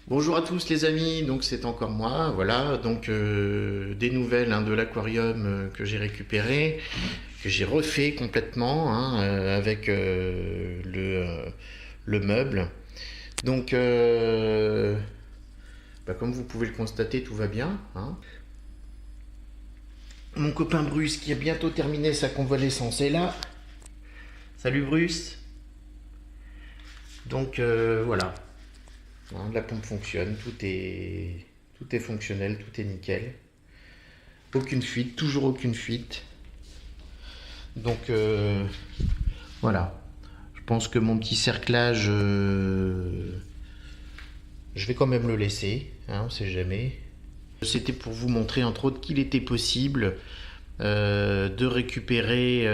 Bonjour à tous les amis, donc c'est encore moi, voilà, donc des nouvelles de l'aquarium que j'ai récupéré, que j'ai refait complètement avec le meuble. Donc comme vous pouvez le constater, tout va bien, hein. Mon copain Bruce qui a bientôt terminé sa convalescence est là. Salut Bruce. Donc voilà, la pompe fonctionne, tout est fonctionnel, tout est nickel. Aucune fuite, toujours aucune fuite. Donc voilà. Je pense que mon petit cerclage, je vais quand même le laisser, on sait jamais. C'était pour vous montrer entre autres qu'il était possible de récupérer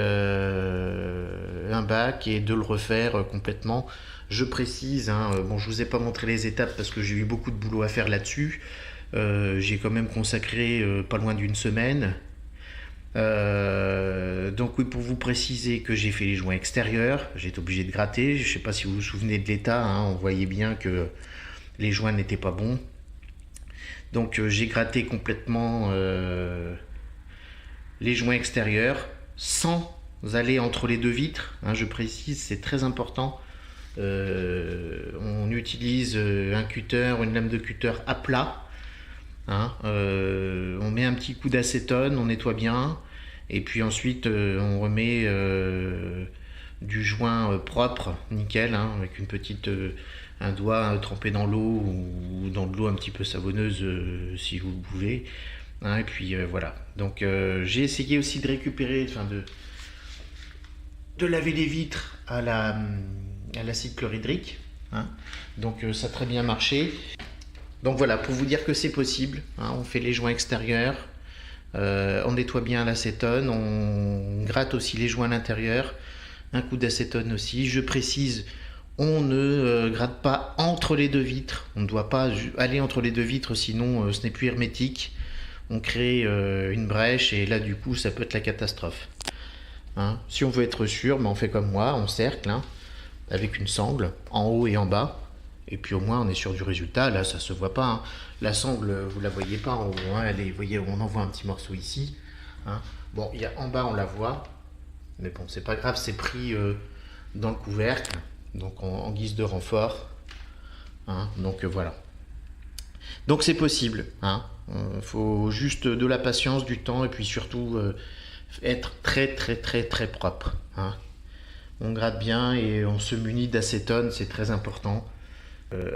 un bac et de le refaire complètement. Je précise, bon, je vous ai pas montré les étapes parce que j'ai eu beaucoup de boulot à faire là-dessus. J'ai quand même consacré pas loin d'une semaine. Donc oui, pour vous préciser que j'ai fait les joints extérieurs, j'ai été obligé de gratter. Je ne sais pas si vous vous souvenez de l'état, on voyait bien que les joints n'étaient pas bons. Donc j'ai gratté complètement les joints extérieurs sans aller entre les deux vitres. Je précise, c'est très important. On utilise un cutter, une lame de cutter à plat. On met un petit coup d'acétone, on nettoie bien. Et puis ensuite, on remet du joint propre, nickel, avec une petite, un doigt trempé dans l'eau ou dans de l'eau un petit peu savonneuse si vous le pouvez. Et puis voilà. Donc j'ai essayé aussi de récupérer, de laver les vitres à l'acide chlorhydrique. Donc ça a très bien marché. Donc voilà, pour vous dire que c'est possible. On fait les joints extérieurs. On nettoie bien l'acétone, on gratte aussi les joints à l'intérieur, un coup d'acétone aussi. Je précise, on ne gratte pas entre les deux vitres, on ne doit pas aller entre les deux vitres, sinon ce n'est plus hermétique. On crée une brèche et là du coup ça peut être la catastrophe. Si on veut être sûr, on fait comme moi, on cercle avec une sangle en haut et en bas. Et puis au moins on est sûr du résultat. Là ça se voit pas. La sangle, vous la voyez pas en haut. Vous voyez, on en voit un petit morceau ici. Bon, il y a en bas on la voit, mais bon c'est pas grave, c'est pris dans le couvercle, donc en guise de renfort. Donc voilà. Donc c'est possible. Faut juste de la patience, du temps et puis surtout être très très très très propre. On gratte bien et on se munit d'acétone, c'est très important.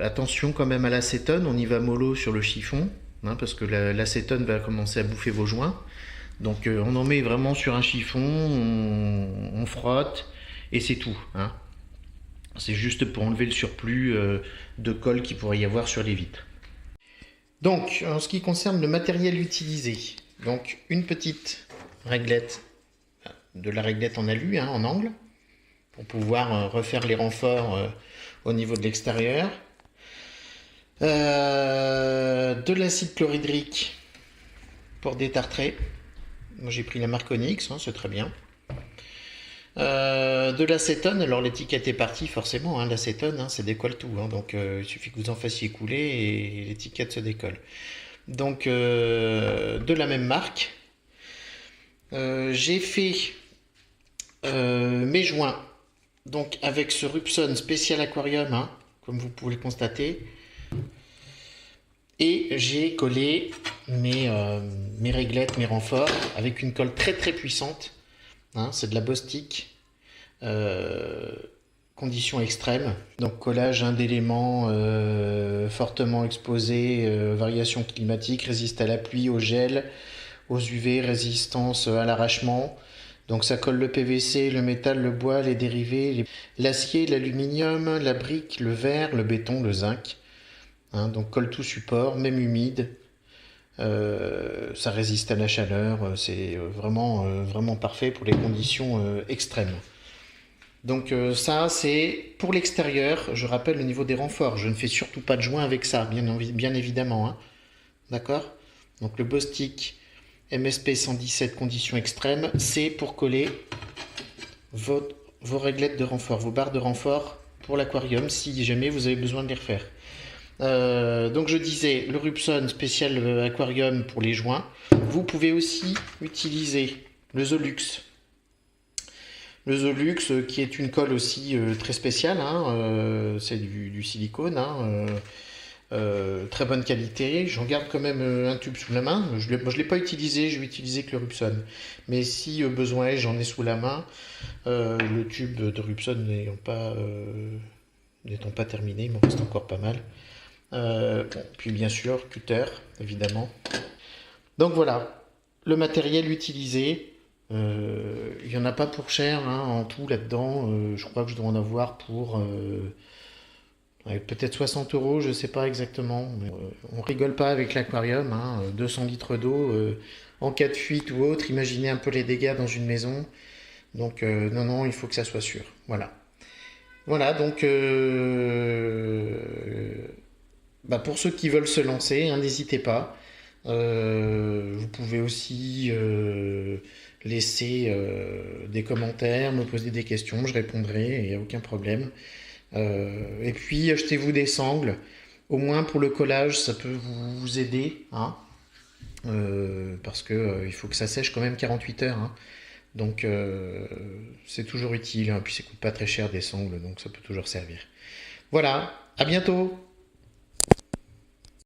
Attention quand même à l'acétone, on y va mollo sur le chiffon, parce que l'acétone va commencer à bouffer vos joints. Donc on en met vraiment sur un chiffon, on frotte et c'est tout. C'est juste pour enlever le surplus de colle qu'il pourrait y avoir sur les vitres. Donc en ce qui concerne le matériel utilisé, donc une petite réglette, de la réglette en alu, en angle, pour pouvoir refaire les renforts au niveau de l'extérieur. De l'acide chlorhydrique pour détartrer. Moi j'ai pris la marque Onyx, c'est très bien. De l'acétone, alors l'étiquette est partie forcément, l'acétone ça décolle tout, donc il suffit que vous en fassiez couler et l'étiquette se décolle. Donc de la même marque. J'ai fait mes joints donc avec ce Rupson spécial aquarium, comme vous pouvez le constater. Et j'ai collé mes réglettes, mes renforts avec une colle très très puissante. C'est de la Bostik, condition extrême. Donc collage d'éléments fortement exposés, variations climatiques, résiste à la pluie, au gel, aux UV, résistance à l'arrachement. Donc ça colle le PVC, le métal, le bois, les dérivés, l'acier, l'aluminium, la brique, le verre, le béton, le zinc. Donc colle tout support, même humide. Ça résiste à la chaleur. C'est vraiment parfait pour les conditions extrêmes. Donc ça c'est pour l'extérieur. Je rappelle le niveau des renforts. Je ne fais surtout pas de joint avec ça, bien évidemment. D'accord. Donc le Bostik MSP 117 conditions extrêmes, c'est pour coller vos réglettes de renfort, vos barres de renfort pour l'aquarium si jamais vous avez besoin de les refaire. Donc je disais, le Rupson spécial aquarium pour les joints. Vous pouvez aussi utiliser le Zolux. Le Zolux qui est une colle aussi très spéciale, hein, c'est du silicone, hein, très bonne qualité. J'en garde quand même un tube sous la main. Je ne l'ai pas utilisé, je vais utiliser que le Rupson. Mais si besoin est, j'en ai sous la main. Le tube de Rupson n'étant pas terminé, il m'en reste encore pas mal. Bon, puis bien sûr, cutter, évidemment. Donc voilà, le matériel utilisé. Il n'y en a pas pour cher hein, en tout là-dedans. Je crois que je dois en avoir pour ouais, peut-être 60 euros, je ne sais pas exactement. Mais, on rigole pas avec l'aquarium. Hein, 200 litres d'eau en cas de fuite ou autre. Imaginez un peu les dégâts dans une maison. Donc non, non, il faut que ça soit sûr. Voilà. Voilà, donc bah, pour ceux qui veulent se lancer, hein, n'hésitez pas. Vous pouvez aussi laisser des commentaires, me poser des questions, je répondrai, il n'y a aucun problème. Et puis achetez-vous des sangles, au moins pour le collage, ça peut vous aider, hein, parce que il faut que ça sèche quand même 48 heures. Hein. Donc c'est toujours utile, hein, puis ça coûte pas très cher des sangles, donc ça peut toujours servir. Voilà, à bientôt!